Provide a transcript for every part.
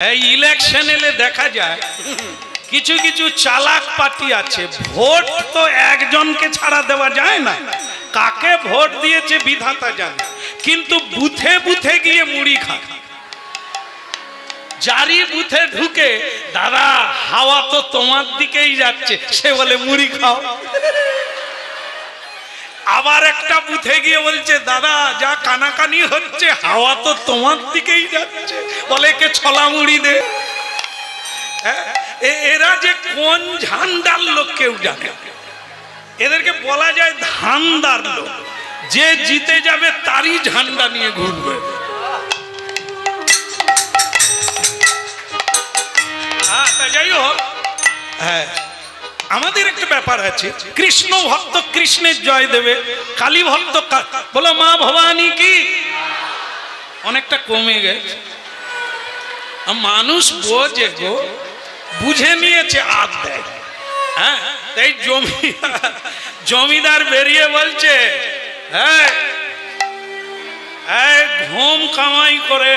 এই ইলেকশন এলে দেখা যায় কিছু কিছু চালাক পার্টি আছে, ভোট তো একজনকে ছাড়া দেওয়া যায় না, কাকে ভোট দিয়েছে বিধাতা জানে, কিন্তু বুথে বুথে গিয়ে মুড়ি খায়। যারই বুথে ঢুকে দাদা হাওয়া তো তোমার দিকেই যাচ্ছে, সে বলে মুড়ি খাও। আবার একটা বুথে গিয়ে বলছে দাদা যা কানাকানি হচ্ছে হাওয়া তো তোমার দিকেই যাচ্ছে, বলে কে ছলা মুড়ি দে। এরা যে কোন ঝান্ডার লোক কেউ জানে, এদেরকে বলা যায় ধান্দার লোক, যে জিতে যাবে তারই ঝান্ডা নিয়ে ঘুরবে। যাই হোক, হ্যাঁ আমাদের একটা ব্যাপার আছে, কৃষ্ণ ভক্ত কৃষ্ণের জয় দেবে, কালী ভক্ত বলো মা ভবানী কি, অনেকটা কমে গেছে। মানুষ বোঝে গো, বুঝে নিয়েছে আদ দেয়। হ্যাঁ তাই জমিদার বেরিয়ে বলছে হ্যাঁ ঘুম কামাই করে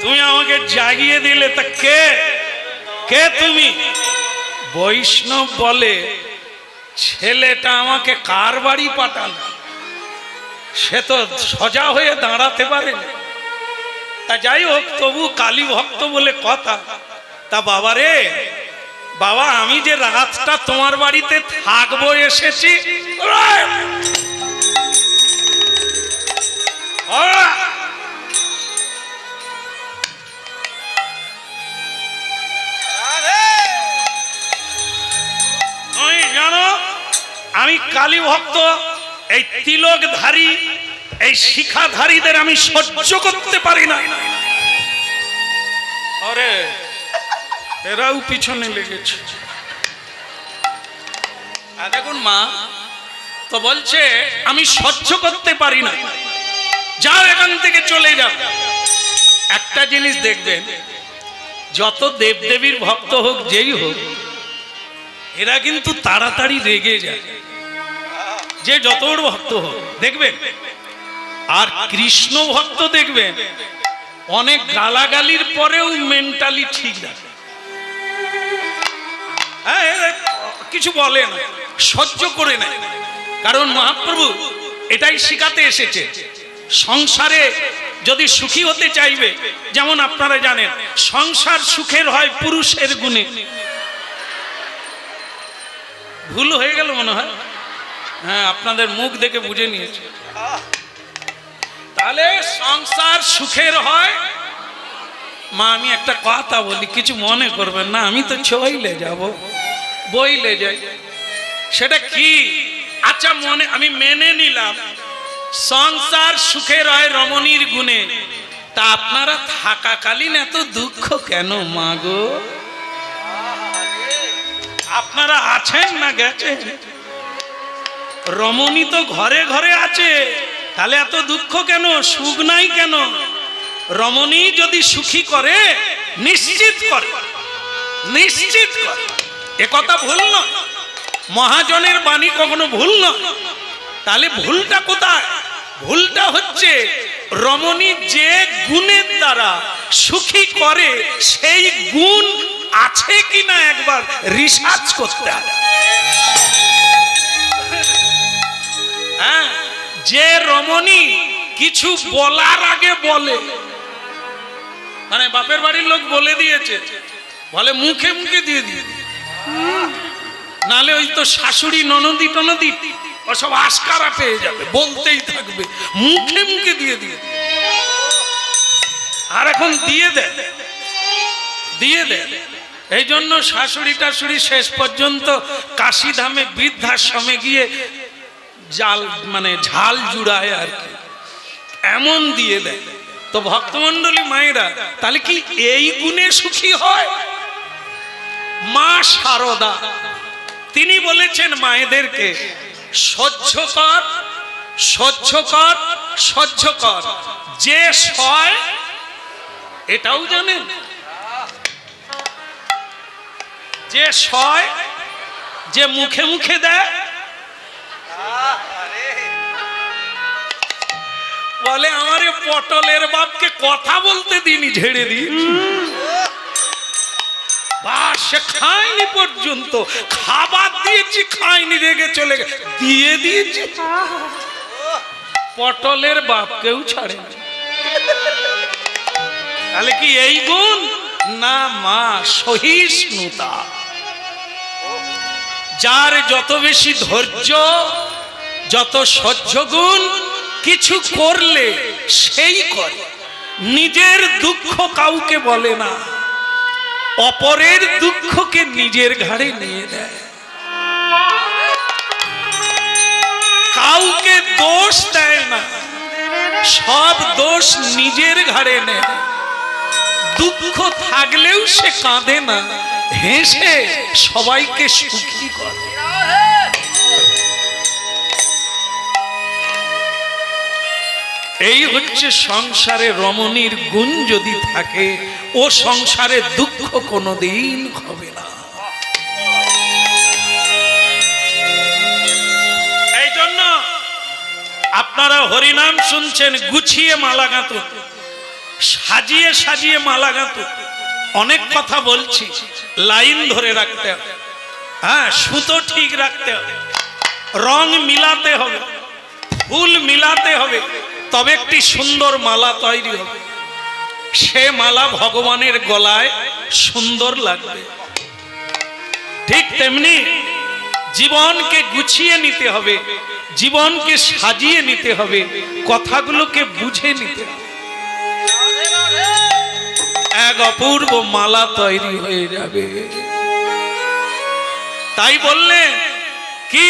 তুমি আমাকে জাগিয়ে দিলে, তা কে কে তুমি? বৈষ্ণব বলে ছেলেটা আমাকে কার বাড়ি পাঠালো, সে তো সোজা হয়ে দাঁড়াতে পারে না। তা যাই হোক, তবু কালী ভক্ত বলে কথা। তা বাবা রে বাবা, আমি যে রাতটা তোমার বাড়িতে থাকবো এসেছি, জানো আমি কালী ভক্ত, এই তিলকধারী এই শিখাধারীদের আমি সহ্য করতে পারি না। আরে এরাও পিছনে লেগেছে। দেখুন মা তো বলছে আমি সহ্য করতে পারি না, যাও এখান থেকে চলে যাও। একটা জিনিস দেখবেন, যত দেবদেবীর ভক্ত হোক যেই হোক, এরা কিন্তু তাড়াতাড়ি রেগে যায়, যে যত বড় ভক্ত হোক দেখবেন। আর কৃষ্ণ ভক্ত দেখবেন অনেক গালাগালির পরেও মেন্টালি ঠিক থাকে, কিছু বলে না, সহ্য করে নেয়। কারণ মহাপ্রভু এটাই শিখাতে এসেছে, সংসারে যদি সুখী হতে চাইবে, যেমন আপনারা জানেন সংসার সুখের হয় পুরুষের গুণে। ভুল হয়ে গেল মনে হয়, হ্যাঁ আপনাদের মুখ দেখে বুঝে নিয়েছে। তাহলে সংসার সুখের হয়, মা আমি একটা কথা বলি, কিছু মনে করবেন না, আমি তো ছইলে যাব, বইলে যাই, সেটা কি? আচ্ছা মনে আমি মেনে নিলাম সংসার সুখের হয় রমণীর গুণে, তা আপনারা থাকাকালীন এত দুঃখ কেন মা গো? আপনারা আছেন না গেছেন? রমণী তো ঘরে ঘরে আছে, তাহলে এত দুঃখ কেন, সুখ নাই কেন? রমণী যদি সুখী করে নিশ্চিত করে, নিশ্চিত করে, এ কথা ভুল নয়, মহাজনের বাণী কখনো ভুল নয়। তাহলে ভুলটা কোথায়? ভুলটা হচ্ছে রমণী যে গুণের দ্বারা সুখী করে, সেই গুণ আছে কিনা একবার রিসার্চ করতে হবে। হ্যাঁ, যে রমণী কিছু বলার আগে বলে, মানে বাপের বাড়ির লোক বলে দিয়েছে, বলে মুখে মুখে দিয়ে দিয়ে, নালে ওই তো শাশুড়ি ননদি টনদি ওসব আশকারা পেয়ে যাবে, বলতেই থাকবে, মুখে মুখে দিয়ে দিয়ে। আর এখন দিয়ে দেয়, দিয়ে দেয়। এই জন্য শাশুড়ি টাশুড়ি শেষ পর্যন্ত কাশিধামে বৃদ্ধাশ্রমে গিয়ে জাল মানে ঝাল জুড়ায় আর কি, এমন দিয়ে দেয়। তো ভক্তমন্ডলী মায়েরা তাহলে কি এই গুণে সুখী হয়? মা শারদা তিনি বলেছেন মায়েদেরকে, সহ্য কর সহ্য কর সহ্য কর, যে সয় এটাও জানেন, যে সয় যে মুখে মুখে দেয়, বলে আমারে পটলের বাপকে কথা বলতে দিনি, ঝেড়ে দিই। সে খায়নি পর্যন্ত, খাবার দিয়েছি খায়নি, রেগে চলে গে দিয়ে দিয়েছি। পটলের বাপকেও ছাড়ে না। তাহলে কি এই গুণ না? মা সহিষ্ণুতা। যার যত বেশি ধৈর্য, যত সহ্য গুণ, কিছু করলে সেই করে, নিজের দুঃখ কাউকে বলে না, অপরের দুঃখকে নিজের ঘাড়ে নিয়ে দেয়। কাউকে দোষ দেয় না, সব দোষ নিজের ঘাড়ে নেয়। দুঃখ থাকলেও সে কাঁদে না, হেসে সবাইকে সুখী করে। এই হচ্ছে সংসারে রমণীর গুণ যদি থাকে, ও সংসারে দুঃখ কোনোদিন হবে না। এই জন্য আপনারা হরিনাম শুনছেন, গুছিয়ে মালা গাঁথো, সাজিয়ে সাজিয়ে মালা গাঁথো। অনেক কথা বলছি, লাইন ধরে রাখতে হবে, হ্যাঁ, সুতো ঠিক রাখতে হবে, রং মিলাতে হবে, ফুল মিলাতে হবে, তবে একটি সুন্দর মালা তৈরি হবে। সে মালা ভগবানের গলায় সুন্দর লাগবে। ঠিক তেমনি জীবনকে গুছিয়ে নিতে হবে, জীবনকে সাজিয়ে নিতে হবে, কথাগুলোকে বুঝে নিতে হবে। এক অপূর্ব মালা তৈরি হয়ে যাবে। তাই বললেন কি,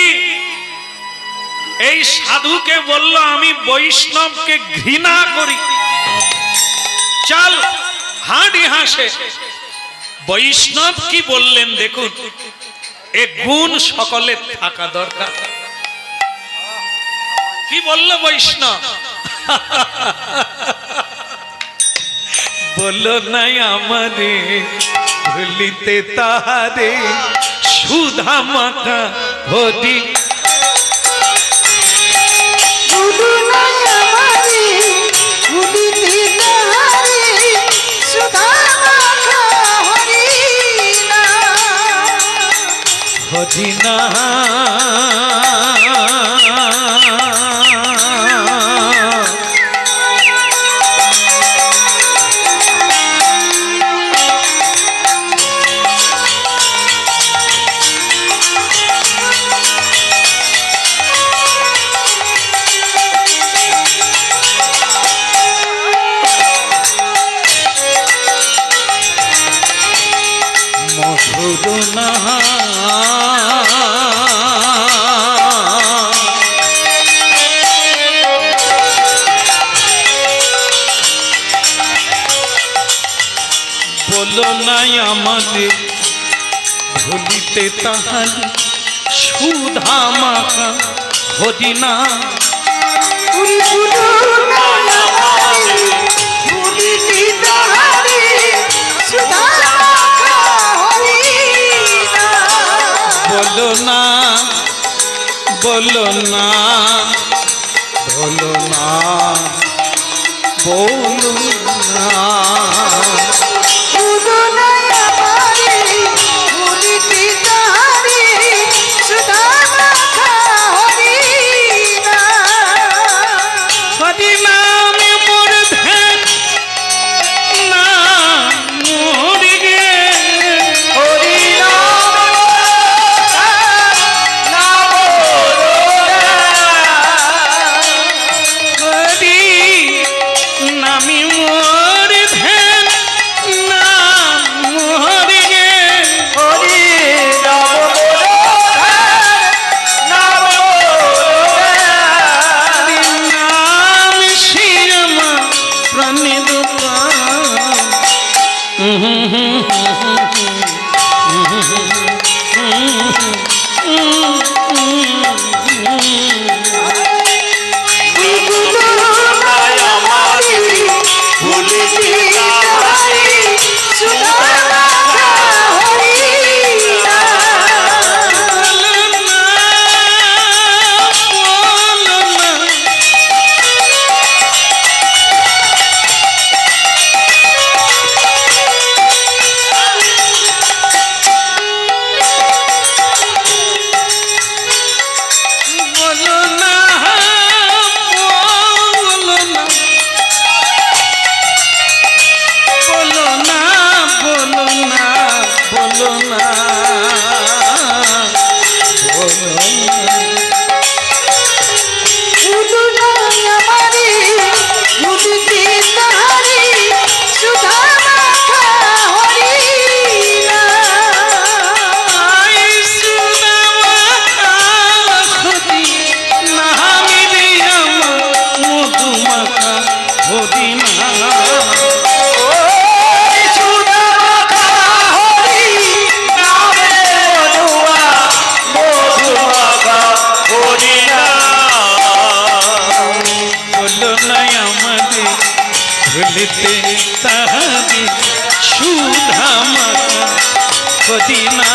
এই সাধুকে বলল আমি বৈষ্ণবকে ঘৃণা করি, চল হাঁড়ি হাসে। বৈষ্ণব কি বললেন দেখুন, এ গুণ সকলের থাকা দরকার। কি বলল বৈষ্ণব? বলো নাই আমারে ভুলিতে তাহারে, সুধা মাখা ভরি। হরিনা মধুরনা বলো নাই আমাদের ভুলিতে তাহারে, সুধা মাখা হরিনা। বলো না, বলো না, বলো না, বলো না। মদিনা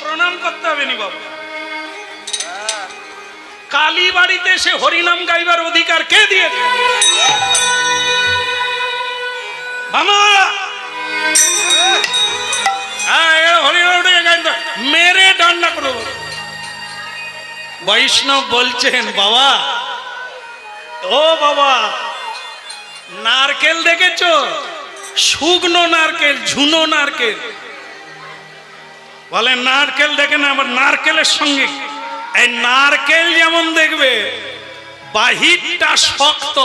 প্রণাম করতে হবে নি বাবা। কালী বাড়িতে সে হরিনাম গাইবার অধিকার কে দিয়েছে? মেরে ডান্ডা করো। বৈষ্ণব বলছেন বাবা, ও বাবা, নারকেল দেখেছো? শুকনো নারকেল, ঝুনো নারকেল। বলে নারকেল দেখে না, আবার নারকেলের সঙ্গে এই নারকেল যেমন দেখবে বাহিরটা শক্ত,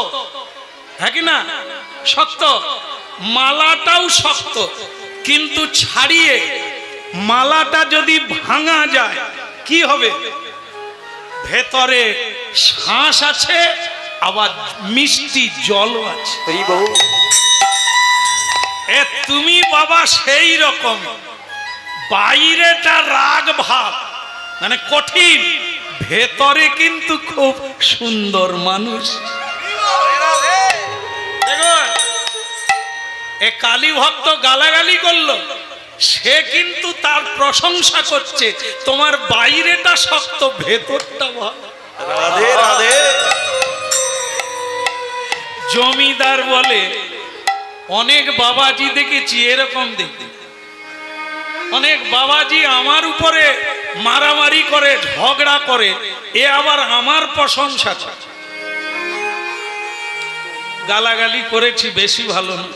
হ্যাঁ কি না? শক্ত, মালাটাও শক্ত, কিন্তু ছাড়িয়ে মালাটা যদি ভাঙা যায় কি হবে? ভেতরে শ্বাস আছে, আবার মিষ্টি জলও আছে। এ তুমি বাবা সেই রকম, বাইরেটা রাগ ভাব মানে কঠিন, ভেতরে কিন্তু খুব সুন্দর মানুষ। দেখুন, এ কালী ভক্ত গালাগালি করলো, সে কিন্তু তার প্রশংসা করছে, তোমার বাইরেটা শক্ত, ভেতরটা ভালো। রাধে রাধে। জমিদার বলে, অনেক বাবাজি দেখেছি এরকম দেখতে, অনেক বাবাজি আমার উপরে মারামারি করে, ঝগড়া করে, এ আবার আমার প্রশংসা করে। গালাগালি করেছি, বেশি ভালো না।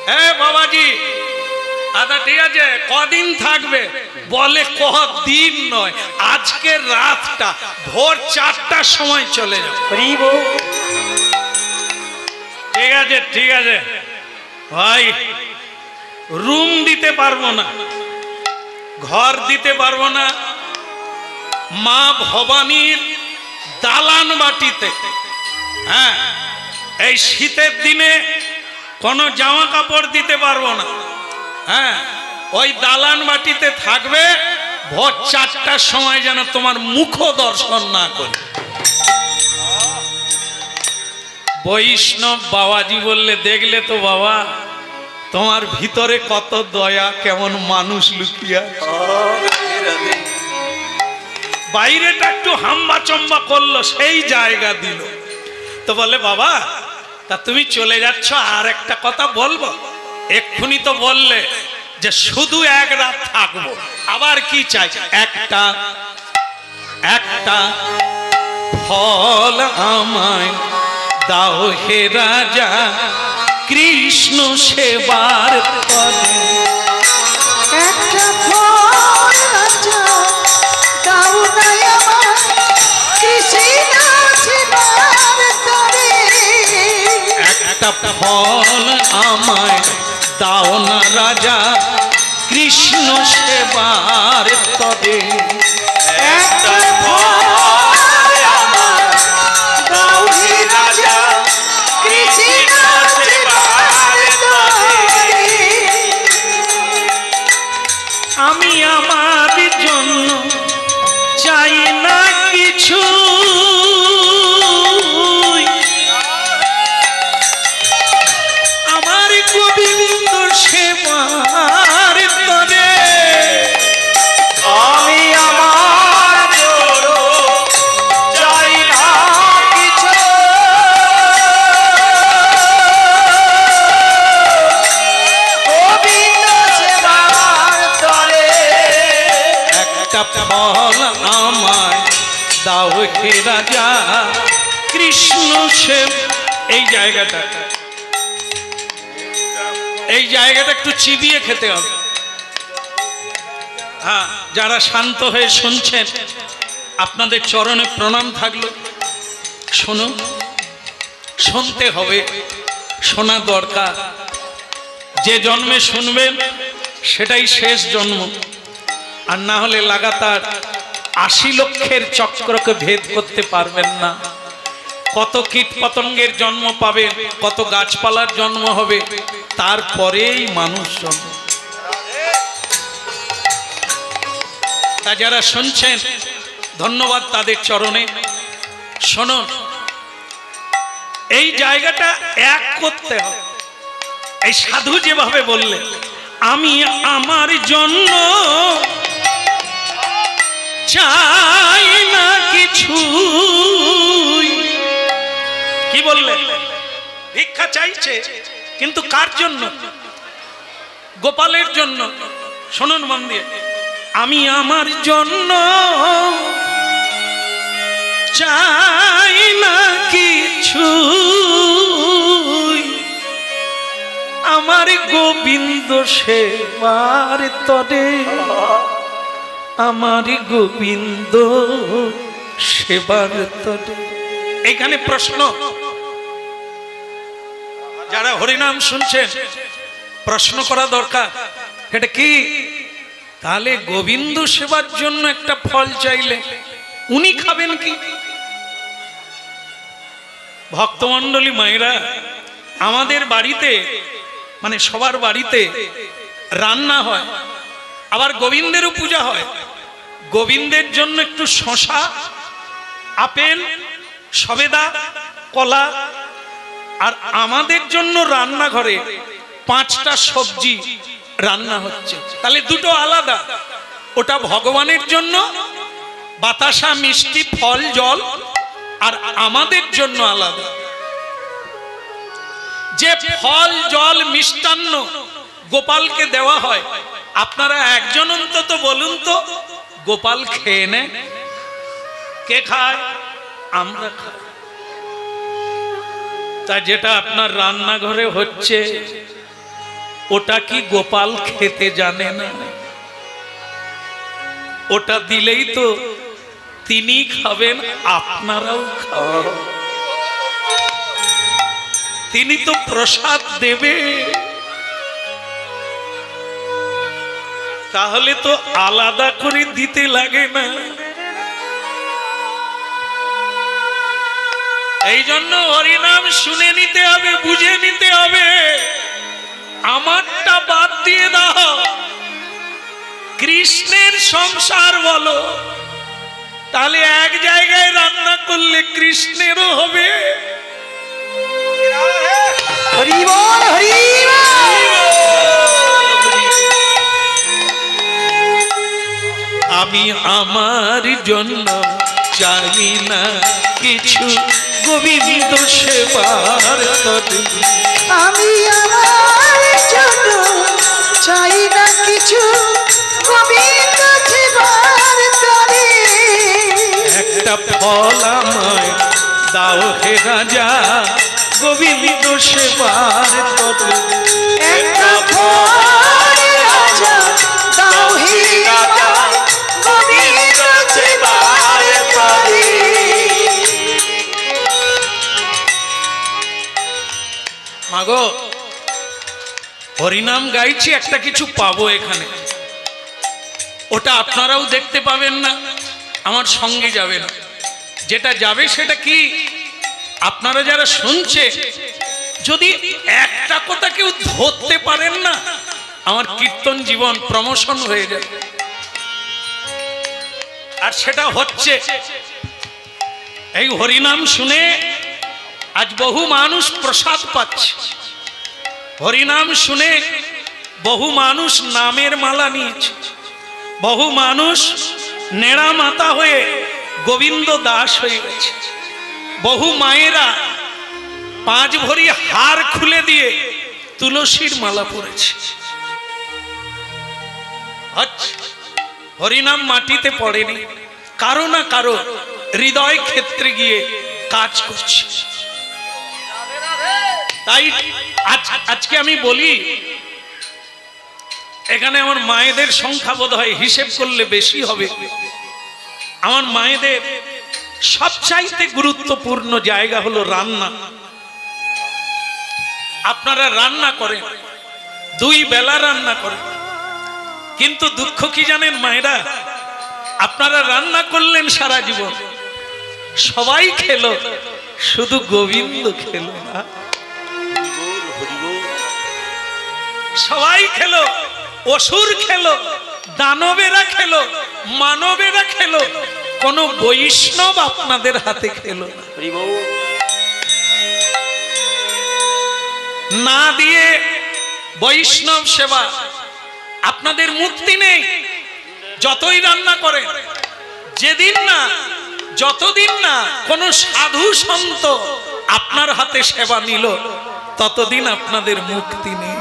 হ্যাঁ বাবাজি, আচ্ছা ঠিক আছে, কদিন থাকবে? বলে কদিন নয়, আজকে রাতটা ভোর 4টার সময় চলে যাবে। ঠিক আছে ঠিক আছে ভাই, রুম দিতে পারবো না, ঘর দিতে পারবো না, মা ভবানীর দালান বাটিতে, হ্যাঁ, এই শীতের দিনে কোনো জামা কাপড় দিতে পারবো না, হ্যাঁ, ওই দালান বাটিতে থাকবে, ভোর 4টার সময় যেন তোমার মুখ দর্শন না করে। বৈষ্ণব বাবাজি বললে, দেখলে তো বাবা, তোমার ভিতরে কত দয়া, কেমন মানুষ লুকিয়ে। বাইরেটা একটু হাম্বা চম্বা করলো, সেই জায়গা দিল। তো বলে বাবা, তা তুমি চলে যাচ্ছ, আর একটা কথা বলবো। এক্ষুনি তো বললে যে শুধু এক রাত থাকবো, আবার কি চাই? একটা একটা ফল আমায় দাও হে রাজা, কৃষ্ণ সেবার পদে। একটা ফল রাজা দাও না আমায়, কৃষ্ণ সেবার তরে। একটা ফল আমায় দাও না রাজা, কৃষ্ণ সেবার তবে। একটা ফল আমায় দাও হে রাজা, কৃষ্ণ সেবার তরে। আমি আমার জন্য চাই না কিছু, আমার গোবিন্দ সেবার তরে। আমি আমার জন্য চাই না কিছু, গোবিন্দ সেবার তরে। একটা ফল আমায় দাও হে রাজা, কৃষ্ণ সেব। এই জায়গাটা, এই জায়গাটা একটু চিবিয়ে খেতে হবে। হ্যাঁ, যারা শান্ত হয়ে শুনছেন আপনাদের চরণে প্রণাম থাকলো। শুনুন, শুনতে হবে, শোনা দরকার। যে জন্মে শুনবেন সেটাই শেষ জন্ম, আর না হলে লাগাতার ৮০ লক্ষের চক্রকে ভেদ করতে পারবেন না। কত কীট পতঙ্গের জন্ম পাবে, কত গাছপালার জন্ম হবে, তারপরেই মানুষ জন্ম। তা যারা শুনছেন ধন্যবাদ তাদের চরণে। শুনুন, এই জায়গাটা এক করতে হবে। এই সাধু যেভাবে বললেন, আমি আমার জন্য চাই না কিছু, কি বললেন? ভিক্ষা চাইছে, কিন্তু কার জন্য? গোপালের জন্য। শুনুন মন দিয়ে, আমি আমার জন্য চাই না কিছু, আমার গোবিন্দ সেবার তরে, আমার গোবিন্দ সেবার তরে। এখানে প্রশ্ন, যারা হরিনাম শুনছেন প্রশ্ন করা দরকার, এটা কি? তাহলে গোবিন্দ সেবার জন্য একটা ফল চাইলে উনি খাবেন কি? ভক্তমণ্ডলী মায়েরা, আমাদের বাড়িতে মানে সবার বাড়িতে রান্না হয়, আবার গোবিন্দেরও পূজা হয়। গোবিন্দের জন্য একটু শসা, আপেল, সবেদা, কলা, আর আমাদের জন্য রান্নাঘরে 5টা সবজি রান্না হচ্ছে। তাহলে দুটো আলাদা, ওটা ভগবানের জন্য বাতাসা, মিষ্টি, ফল, জল, আর আমাদের জন্য আলাদা। যে ফল, জল, মিষ্টান্ন গোপালকে দেওয়া হয়, আপনারা একজন অন্তত বলুন তো গোপাল খেয়ে নেয়? কে খায়? আমরা খাই। তা যেটা আপনার রান্নাঘরে হচ্ছে ওটা কি গোপাল খেতে জানে না? ওটা দিলেই তো তিনি খাবেন, আপনারাও খাবেন। তিনি তো প্রসাদ দেবে, তাহলে তো আলাদা করে দিতে লাগে না। এই জন্য হরিনাম শুনে নিতে হবে, বুঝে নিতে হবে। আমারটা বাদ দিয়ে দাও, কৃষ্ণের সংসার বলো, তাহলে এক জায়গায় রান্না করলে কৃষ্ণেরও হবে। হরি বল, হরি বল। আমি আমার জন্য চাই না কিছু, গোবিন্দ সেবার তরে। আমি আমার জন্য চাই না কিছু, গোবিন্দ সেবার তরে। একটা ফল আমায় দাও হে রাজা, গোবিন্দ সেবার তরে। একটা ফল রাজা দাও হে রাজা, গোবিন্দ সেবার তরে। মাগো, হরিনাম গাইছি, একটা কিছু পাবো এখানে, ওটা আপনারাও দেখতে পাবেন না, আমার সঙ্গে যাবে না। যেটা যাবে সেটা কি? আপনারা যারা শুনছে, যদি একটা কথা কেউ ধরতে পারেন না, আমার কীর্তন জীবন প্রমোশন হয়ে যাবে। আর সেটা হচ্ছে, এই হরিনাম শুনে আজ বহু মানুষ প্রসাদ পাচ্ছে। হরিনাম শুনে বহু মানুষ নামের মালা নিয়েছে, বহু মানুষ নেড়া মাতা হয়ে গোবিন্দ দাস হয়ে গেছে। বহু মায়েরা 5 ভরি হার খুলে দিয়ে তুলসীর মালা পরেছে। হরিনাম মাটিতে পড়েনি, কারো না কারো হৃদয় ক্ষেত্রে গিয়ে কাজ করছে। তাই আজকে আমি বলি, এখানে আমার মায়েদের সংখ্যা বোধ হয় হিসেব করলে বেশি হবে। আমার মায়েদের সবচাইতে গুরুত্বপূর্ণ জায়গা হলো রান্না। আপনারা রান্না করেন, 2 বেলা রান্না করেন, কিন্তু দুঃখ কি জানেন মায়েরা, আপনারা রান্না করলেন সারা জীবন, সবাই খেলো, শুধু গোবিন্দ খেলো না। সবাই খেলো, অসুর খেলো, দানবেরা খেলো, মানবেরা খেলো, কোন বৈষ্ণব আপনাদের হাতে খেলো না। না দিয়ে বৈষ্ণব সেবা আপনাদের মুক্তি নেই। যতই রান্না করেন, যেদিন না, যতদিন না কোন সাধু সন্ত আপনার হাতে সেবা নিল, ততদিন আপনাদের মুক্তি নেই।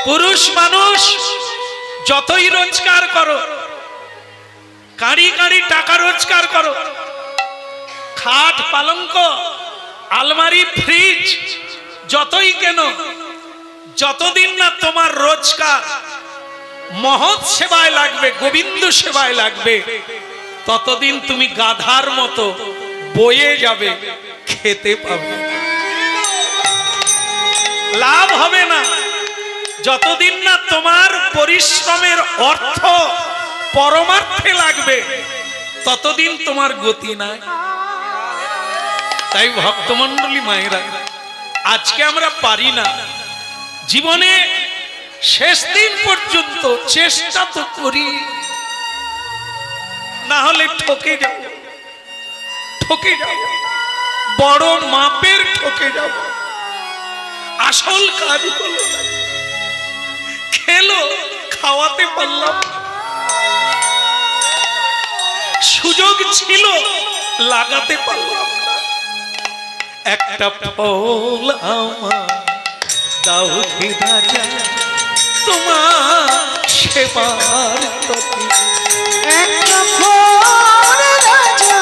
পুরুষ মানুষ যতই রোজগার করো, কাঁড়ি কাঁড়ি টাকা রোজগার করো, খাট পালঙ্ক আলমারি ফ্রিজ যতই কেন, যতদিন না তোমার রোজগার মহৎ সেবায় লাগবে, গোবিন্দ সেবায় লাগবে, ততদিন তুমি গাধার মতো বয়ে যাবে, খেতে পাবে, লাভ হবে না। যতদিন না তোমার পরিশ্রমের অর্থ পরমার্থে লাগবে, ততদিন তোমার গতি নাই। তাই ভক্তমণ্ডলী মায়েরা, আজকে আমরা পারি না, জীবনে শেষ দিন পর্যন্ত চেষ্টা তো করি, না হলে ঠকে যাব, ঠকে যাব, বড় মাপের ঠকে যাব। আসল কাজ হলো খেলো, খাওয়াতে পারলাম, সুযোগ ছিল লাগাতে পারলাম না। একটা ফল আমার দাও হে রাজা, তোমার সেবার প্রতি। একটা ফল রাজা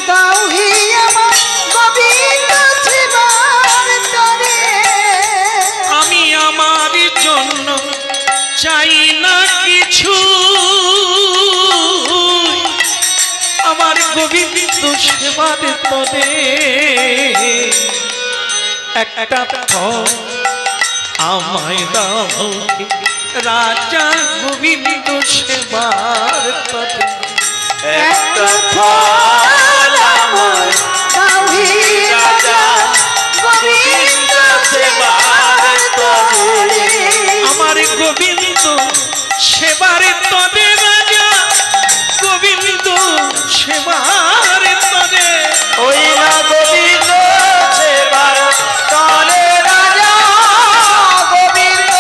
দাও হে আমার গোবিন্দ সেবার তরে। আমি আমার জন্য চাই না কিছু, আমার গোবিন্দ সেবার তরে একটা ফল আমায় দাও রাজা, গোবিন্দ সেবার তরে। একটা ফল আমার দাও হে রাজা গোবিন্দ সেবার তরে। আমার গোবিন্দ সেবার তরে রাজা, গোবিন্দ সেবার তরে। ওই না গোবিন্দ সেবার তরে রাজা, গোবিন্দ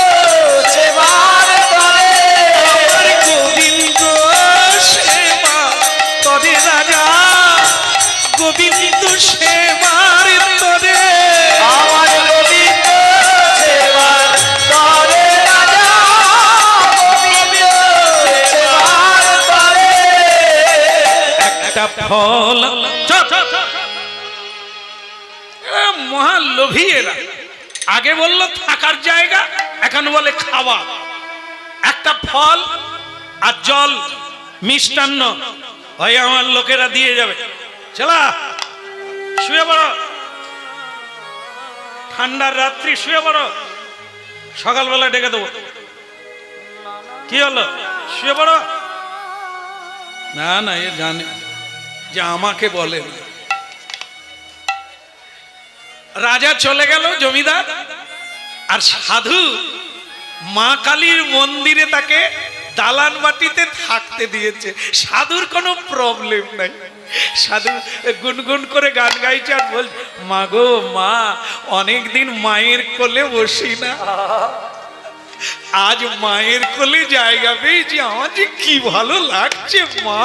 সেবার তরে। আমার গোবিন্দ সেবা তরে রাজা, গোবিন্দ সেবার তরে। আমার গোবিন্দ সেবার তরে রাজা, গোবিন্দ সেবার তরে। একটা ফল মহালোভী এরা, আগে বললো থাকার জায়গা, এখন বলে খাওয়া। একটা ফল আর জল মিষ্টান্ন ওই আমার লোকেরা দিয়ে যাবে, চলা শুয়ে পড়ো, ঠান্ডার রাত্রি শুয়ে পড়ো, সকালবেলা ডেকে দেবো। কি হলো, শুয়ে পড়ো? না না, এ জানে যে আমাকে বলে। রাজা চলে গেল, জমিদার আর সাধু মা কালীর মন্দিরে তাকে দালান বাটিতে থাকতে দিয়েছে। সাধুর কোনো প্রবলেম নাই, সাধু গুনগুন করে গান গাইছে আর বল, মা গো মা, অনেকদিন মায়ের কোলে বসি না, আজ মায়ের কোলে জায়গা পেয়েছি, আমার যে কি ভালো লাগছে মা।